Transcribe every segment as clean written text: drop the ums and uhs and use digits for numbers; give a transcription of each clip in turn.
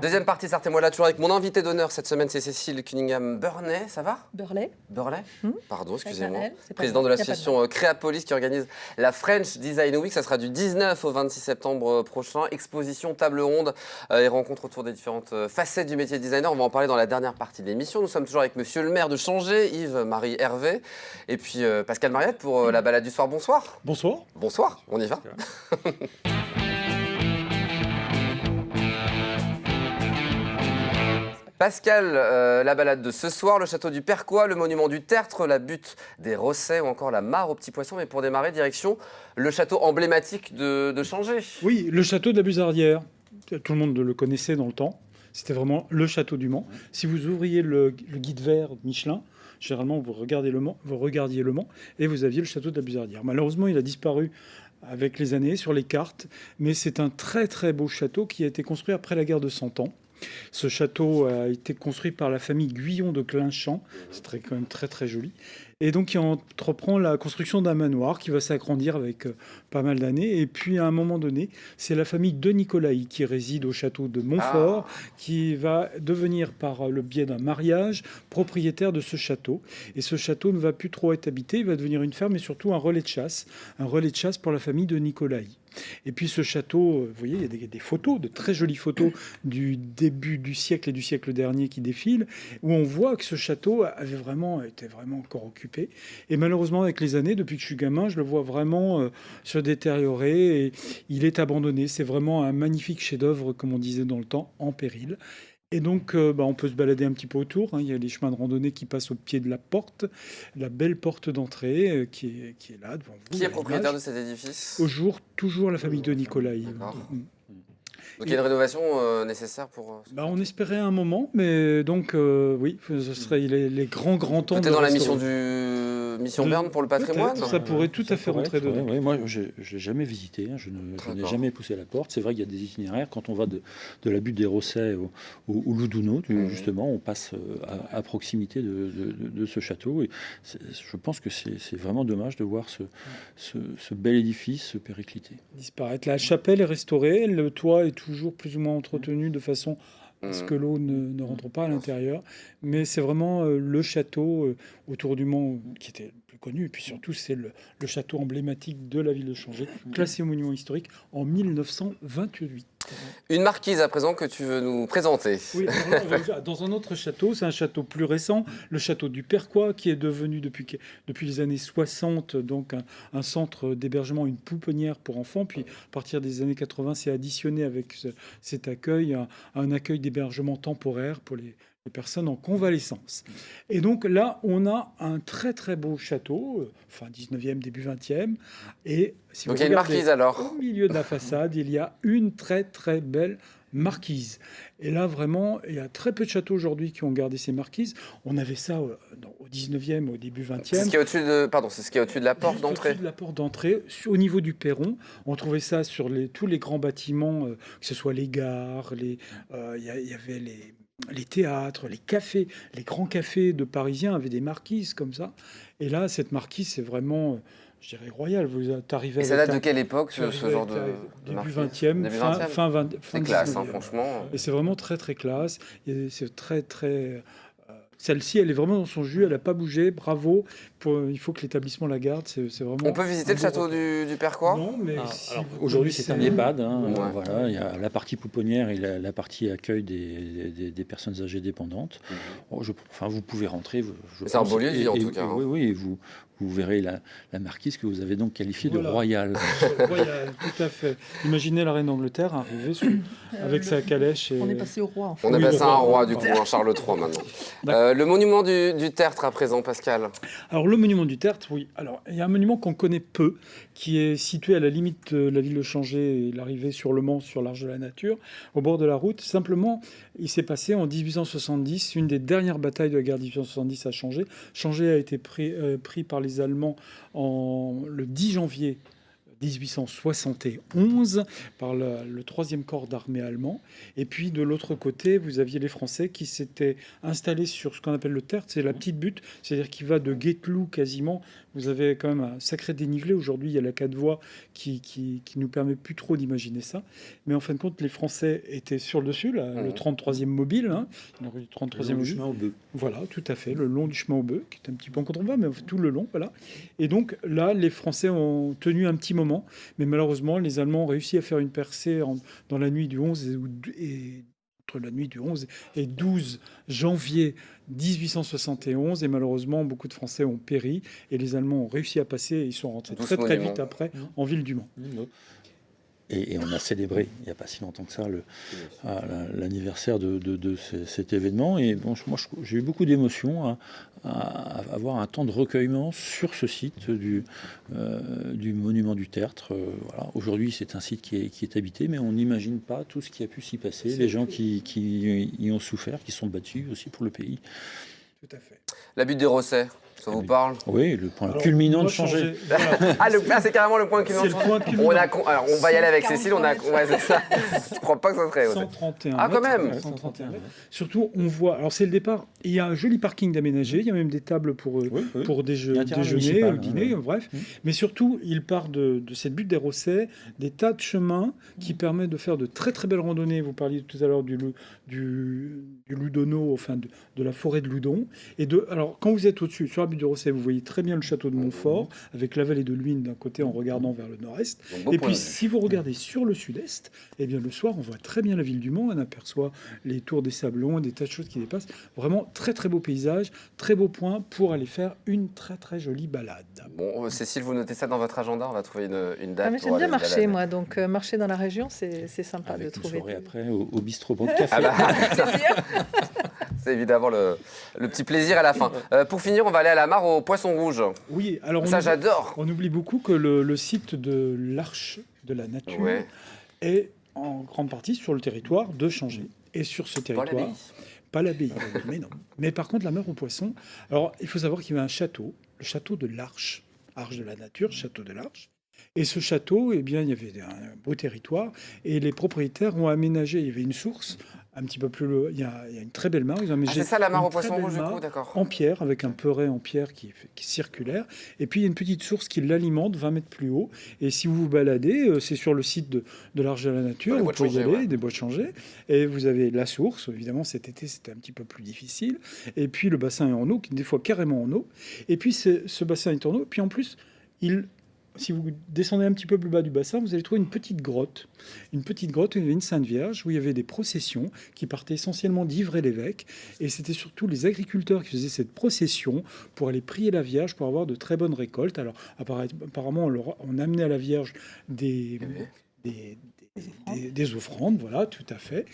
Deuxième partie, Sartez-moi là, toujours avec mon invité d'honneur cette semaine, c'est Cécile Cunningham-Burney, ça va? Burley. Burley Pardon, excusez-moi. C'est pas Président de grave, l'association Créapolis qui organise la French Design Week. Ça sera du 19 au 26 septembre prochain. Exposition, table ronde et rencontres autour des différentes facettes du métier de designer. On va en parler dans la dernière partie de l'émission. Nous sommes toujours avec monsieur le maire de Changé, Yves-Marie Hervé, et puis Pascal Mariette pour la balade du soir. Bonsoir. Bonsoir. Bonsoir, on y va. Pascal, la balade de ce soir, le château du Perquois, le monument du Tertre, la butte des Rossets ou encore la mare aux petits poissons. Mais pour démarrer, direction le château emblématique de Changé. Oui, le château de la Buzardière. Tout le monde le connaissait dans le temps. C'était vraiment le château du Mans. Si vous ouvriez le guide vert Michelin, généralement vous regardiez le Mans et vous aviez le château de la Buzardière. Malheureusement, il a disparu avec les années sur les cartes, mais c'est un très très beau château qui a été construit après la guerre de 100 ans. Ce château a été construit par la famille Guyon de Clinchamp. C'est quand même très très joli. Et donc il entreprend la construction d'un manoir qui va s'agrandir avec pas mal d'années. Et puis à un moment donné, c'est la famille de Nicolaï qui réside au château de Montfort, qui va devenir par le biais d'un mariage propriétaire de ce château. Et ce château ne va plus trop être habité, il va devenir une ferme et surtout un relais de chasse pour la famille de Nicolaï. Et puis ce château, vous voyez, il y a des photos, de très jolies photos du début du siècle et du siècle dernier qui défilent, où on voit que ce château était vraiment encore occupé. Et malheureusement, avec les années, depuis que je suis gamin, je le vois vraiment se détériorer et il est abandonné. C'est vraiment un magnifique chef-d'œuvre, comme on disait dans le temps, en péril. Et donc, on peut se balader un petit peu autour. Il y a les chemins de randonnée qui passent au pied de la porte, la belle porte d'entrée qui est là devant vous. Qui est propriétaire de cet édifice? Toujours la famille de Nicolaï. Donc il y a une rénovation nécessaire pour... on espérait un moment, mais donc oui, ce serait les grands temps. Peut-être dans la mission Berne pour le patrimoine. Ça pourrait tout à fait rentrer dedans. Oui, moi, je n'ai jamais visité, je n'ai jamais poussé la porte. C'est vrai qu'il y a des itinéraires. Quand on va de la butte des Rossets au Loudunot, justement, on passe à proximité de ce château. Et je pense que c'est vraiment dommage de voir ce bel édifice se péricliter. Disparaître. La chapelle est restaurée, le toit est toujours plus ou moins entretenu de façon à ce que l'eau ne rentre pas à l'intérieur. Mais c'est vraiment le château autour du Mans qui était le plus connu. Et puis surtout, c'est le château emblématique de la ville de Changé, classé au monument historique en 1928. Une marquise à présent que tu veux nous présenter. Oui, dans un autre château, c'est un château plus récent, le château du Perquois, qui est devenu depuis les années 60 donc un centre d'hébergement, une pouponnière pour enfants. Puis à partir des années 80, c'est additionné avec cet accueil, un accueil d'hébergement temporaire pour les personnes en convalescence. Et donc là, on a un très très beau château, fin 19e, début 20e. Et si donc vous il y a une marquise alors. Au milieu de la façade, il y a une très très belle marquise. Et là, vraiment, il y a très peu de châteaux aujourd'hui qui ont gardé ces marquises. On avait ça au 19e, au début 20e. C'est ce qui est au-dessus de la porte d'entrée. Au-dessus de la porte d'entrée, au niveau du perron. On trouvait ça sur tous les grands bâtiments, que ce soit les gares, il y avait les théâtres, les cafés, les grands cafés de Parisiens avaient des marquises comme ça. Et là, cette marquise, c'est vraiment, je dirais, royal. Vous arrivez. Et ça date de quelle époque, ce genre de début 20e, fin 20e. C'est classe, franchement. Et c'est vraiment très, très classe. C'est très, très... Celle-ci, elle est vraiment dans son jus, elle n'a pas bougé, bravo. Il faut que l'établissement la garde, c'est vraiment... On peut visiter le château du Perquois? Non, mais... Aujourd'hui, c'est un EHPAD. Ouais. Voilà, il y a la partie pouponnière et la partie accueil des personnes âgées dépendantes. Vous pouvez rentrer. C'est un beau lieu de vie, en tout cas. Oui, et vous verrez la marquise que vous avez donc qualifiée de royale. Royale, tout à fait. Imaginez la reine d'Angleterre arriver avec sa calèche. On est passé au roi. En fait. On est passé à un roi, du coup, un Charles III maintenant. Le monument du Tertre à présent, Pascal. Alors, le monument du Tertre, oui. Alors, il y a un monument qu'on connaît peu, qui est situé à la limite de la ville de Changé et l'arrivée sur le Mans, sur l'Arche de la Nature, au bord de la route. Simplement, il s'est passé en 1870, une des dernières batailles de la guerre de 1870 à Changé. Changé a été pris par les Allemands le 10 janvier 1871 par le 3e corps d'armée allemand. Et puis de l'autre côté, vous aviez les Français qui s'étaient installés sur ce qu'on appelle le tertre, c'est la petite butte, c'est-à-dire qui va de Guételoup quasiment. Vous avez quand même un sacré dénivelé. Aujourd'hui, il y a la 4 voies qui nous permet plus trop d'imaginer ça. Mais en fin de compte, les Français étaient sur le dessus, le 33e mobile. Hein. Il y aurait eu 33e Le mobile. chemin au bœuf. Voilà, tout à fait, le long du chemin au bœuf, qui est un petit peu en contrebas, mais tout le long, voilà. Et donc là, les Français ont tenu un petit moment, mais malheureusement, les Allemands ont réussi à faire une percée dans la nuit du 11 entre la nuit du 11 et 12 janvier 1871, et malheureusement, beaucoup de Français ont péri, et les Allemands ont réussi à passer, et ils sont rentrés très très vite après en ville du Mans. Et on a célébré, il n'y a pas si longtemps que ça, l'anniversaire de cet événement. Et bon, moi, j'ai eu beaucoup d'émotions à avoir un temps de recueillement sur ce site du monument du Tertre. Voilà. Aujourd'hui, c'est un site qui est habité, mais on n'imagine pas tout ce qui a pu s'y passer, les gens qui y ont souffert, qui sont battus aussi pour le pays. Tout à fait. La butte des Rossets, ça vous parle? Oui, le point culminant de changer. Voilà. C'est carrément le point culminant de changer. Alors, on va y aller avec Cécile. Ouais, c'est ça. Je ne crois pas que ça serait. 131 Ah, quand même. 131 mètres. Surtout, on voit. Alors, c'est le départ. Il y a un joli parking d'aménagé. Il y a même des tables pour déjeuner, dîner, bref. Mais surtout, il part de cette butte des Rossets, des tas de chemins qui permettent de faire de très très belles randonnées. Vous parliez tout à l'heure du Loudonneau, enfin de la forêt de Loudon. Alors, quand vous êtes au-dessus, sur la butte des Rossets, vous voyez très bien le château de Montfort, avec la vallée de Luynes d'un côté en regardant vers le nord-est. Et puis, si vous regardez sur le sud-est, eh bien, le soir, on voit très bien la ville du Mans. On aperçoit les tours des Sablons, des tas de choses qui dépassent. Vraiment, très très beau paysage, très beau point pour aller faire une très très jolie balade. Bon, Cécile, vous notez ça dans votre agenda, on va trouver une date. Ah, mais j'aime bien marcher, moi, donc marcher dans la région, c'est sympa avec de trouver. Une soirée après au bistrot Banque Café. Ah bah, c'est évidemment le petit plaisir à la fin. Pour finir, on va aller à la mare au Poisson Rouge. Oui, alors ça j'adore. On oublie beaucoup que le site de l'Arche de la Nature est en grande partie sur le territoire de Changé. Et sur ce territoire, pas l'abbaye, mais non. Mais par contre, la mare au Poisson. Alors, il faut savoir qu'il y avait un château, le château de l'Arche, Arche de la Nature, château de l'Arche. Et ce château, eh bien, il y avait un beau territoire et les propriétaires ont aménagé. Il y avait une source un petit peu plus loin. Il y a une très belle mare. Ils ont aménagé c'est ça la mare au une très Poisson belle Rouge, du mare coup, d'accord. en pierre, avec un perret en pierre qui est circulaire. Et puis il y a une petite source qui l'alimente 20 mètres plus haut. Et si vous vous baladez, c'est sur le site de l'Arche de la Nature. Vous pouvez y aller, des bois de Changé. Et vous avez la source. Évidemment, cet été, c'était un petit peu plus difficile. Et puis le bassin est en eau, des fois carrément en eau. Et puis ce bassin est en eau. Puis en plus, si vous descendez un petit peu plus bas du bassin, vous allez trouver une petite grotte. Une petite grotte où il y avait une Sainte Vierge, où il y avait des processions qui partaient essentiellement d'Ivray-l'Évêque. Et c'était surtout les agriculteurs qui faisaient cette procession pour aller prier la Vierge pour avoir de très bonnes récoltes. Alors, apparemment, on amenait à la Vierge des offrandes, voilà, tout à fait,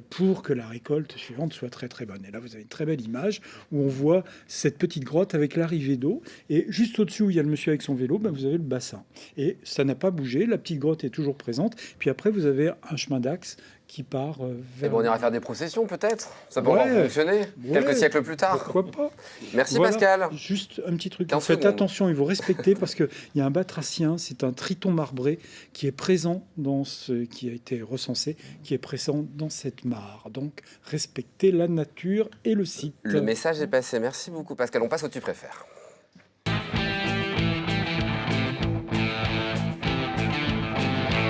pour que la récolte suivante soit très très bonne. Et là, vous avez une très belle image où on voit cette petite grotte avec l'arrivée d'eau. Et juste au-dessus où il y a le monsieur avec son vélo, vous avez le bassin. Et ça n'a pas bougé, la petite grotte est toujours présente. Puis après, vous avez un chemin d'axe qui part vers... on ira faire des processions peut-être. Ça pourra fonctionner quelques siècles plus tard. Pourquoi pas. Merci Pascal. Juste un petit truc. Faites attention, il faut respecter parce qu'il y a un batracien, c'est un triton marbré qui est présent dans qui a été recensé, qui est présent dans cette mare. Donc respectez la nature et le site. Le message est passé. Merci beaucoup Pascal. On passe au tu préfères.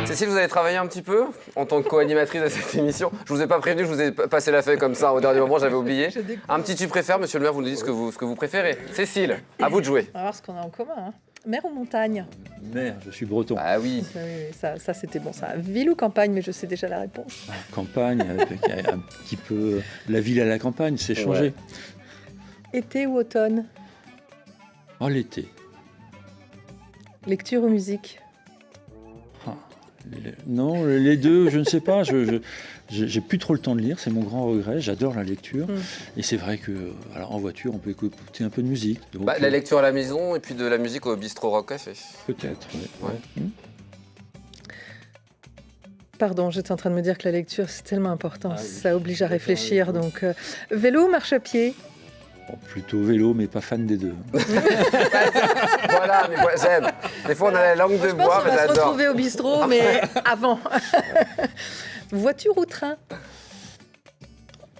Cécile, vous allez travailler un petit peu en tant que co-animatrice de cette émission. Je vous ai pas prévenu, je vous ai passé la feuille comme ça au dernier moment, j'avais oublié. Un petit tu préfères, monsieur le maire, vous nous dites ce que vous préférez. Cécile, à vous de jouer. On va voir ce qu'on a en commun. Hein. Mer ou montagne? Mer, je suis breton. Ah oui. Ça c'était bon ça. Ville ou campagne, mais je sais déjà la réponse. Campagne, avec un petit peu la ville à la campagne, c'est changé. Été ou automne? Oh, l'été. Lecture ou musique? Non, les deux, je ne sais pas. J'ai plus trop le temps de lire, c'est mon grand regret. J'adore la lecture. Et c'est vrai que en voiture, on peut écouter un peu de musique. Donc, la lecture à la maison et puis de la musique au bistrot Rock Café. Peut-être, oui. Pardon, j'étais en train de me dire que la lecture, c'est tellement important. Ça oblige à réfléchir. Donc, vélo ou marche-pied? Bon, plutôt vélo, mais pas fan des deux. Voilà, mais moi, j'aime. Des fois, on a la langue de Je pense bois, qu'on mais va se j'adore. retrouver au bistrot, mais avant. Voiture ou train?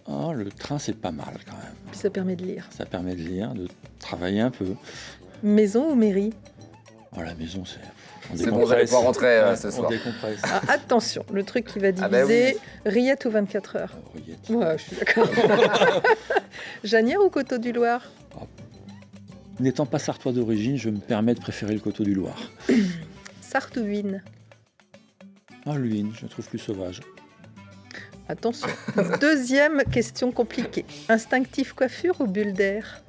Oh, le train, c'est pas mal quand même. Puis ça permet de lire. Ça permet de lire, de travailler un peu. Maison ou mairie? Oh, la maison, c'est... On C'est bon, vous allez pouvoir rentrer ce soir. On décompresse. Ah, attention, le truc qui va Ah bah diviser, rillettes ou 24 heures? Oreillette. Ouais, je suis d'accord. Janière ou Coteau du Loir? N'étant pas sartois d'origine, je me permets de préférer le Coteau du Loir. Sarthe ou Huine? Oh, l'huine, je la trouve plus sauvage. Attention. Deuxième question compliquée. Instinctif coiffure ou bulle d'air?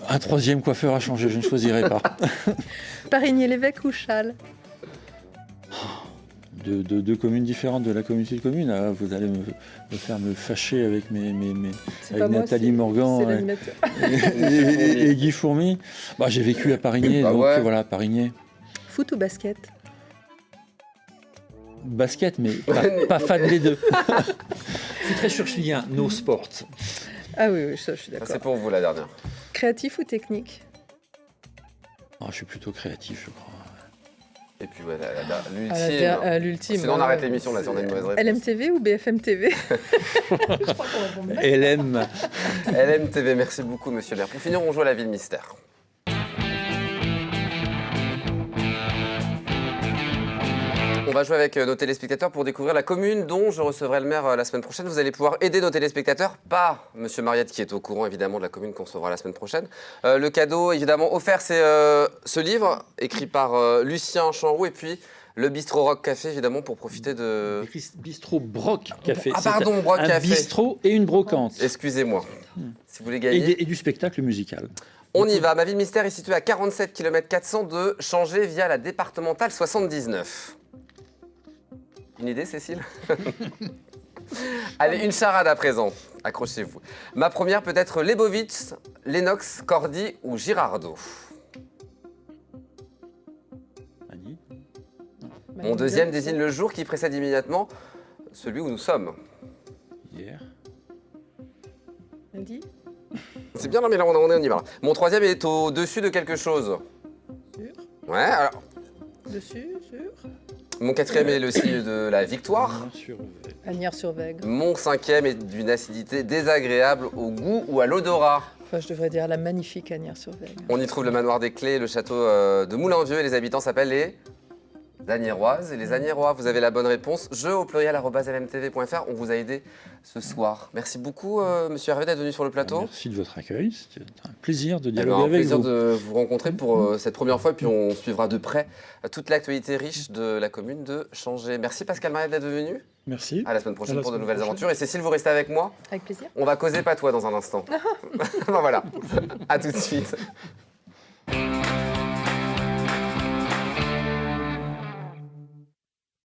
Un troisième coiffeur à changer, je ne choisirai pas. Parigné-l'Évêque ou Châles? De deux communes différentes de la communauté de communes, ah, vous allez me faire me fâcher avec C'est avec pas moi, Nathalie c'est Morgan l'animateur. et Guy Fourmy. Bah, j'ai vécu à Parigné, Bah donc ouais. voilà, Parigné. Foot ou basket? Basket, mais pas fan des deux. Je suis très churchilien, no sport. Ah oui, oui, ça, je suis Ça, d'accord. c'est pour vous, la dernière. Créatif ou technique? Oh, je suis plutôt créatif, je crois. Et puis, ouais, L'ultime. Sinon, on arrête l'émission, là, si on a une mauvaise réponse. LMTV ou BFM TV? Je crois qu'on répond bien. LM. LMTV, merci beaucoup, monsieur Lair. Pour finir, on joue à la ville mystère. On va jouer avec nos téléspectateurs pour découvrir la commune dont je recevrai le maire la semaine prochaine. Vous allez pouvoir aider nos téléspectateurs, pas monsieur Mariette qui est au courant évidemment de la commune qu'on recevra la semaine prochaine. Le cadeau évidemment offert, c'est ce livre écrit par Lucien Chanroux et puis le Bistrot Rock Café évidemment pour profiter de... Bistrot Broc Café. Ah pardon, Broc un Café. bistrot et une brocante. Excusez-moi. Si vous voulez gagner... Et du spectacle musical. On y va. Ma ville mystère est située à 47 km 400 de Changé via la départementale 79. Une idée, Cécile? Allez, une charade à présent. Accrochez-vous. Ma première peut être Lebovitz, Lennox, Cordy ou Girardot. Annie. Mon deuxième désigne le jour qui précède immédiatement celui où nous sommes. Hier. Andy? C'est bien, non, mais là, on y va. Mon troisième est au-dessus de quelque chose. Sûr? Ouais, alors. Dessus? Sûr? Mon quatrième est le signe de la victoire. Agnières-sur-Vègre. Mon cinquième est d'une acidité désagréable au goût ou à l'odorat. Enfin, je devrais dire la magnifique Agnières-sur-Vègre. On y trouve le manoir des Clés, le château de Moulin-Vieux et les habitants s'appellent les Agniéroises et les Agniérois. Vous avez la bonne réponse. Jeu au pluriel @lmtv.fr. On vous a aidé ce soir. Merci beaucoup, monsieur Hervé, d'être venu sur le plateau. Merci de votre accueil. C'était un plaisir de Eh ben, dialoguer un avec plaisir vous. de vous rencontrer pour cette première fois. Et puis on suivra de près toute l'actualité riche de la commune de Changé. Merci Pascal Mariette d'être venu. Merci. À la semaine prochaine À la pour de semaine nouvelles prochaine. aventures. Et Cécile, vous restez avec moi. Avec plaisir. On va causer patois dans un instant. Ben voilà. À tout de suite.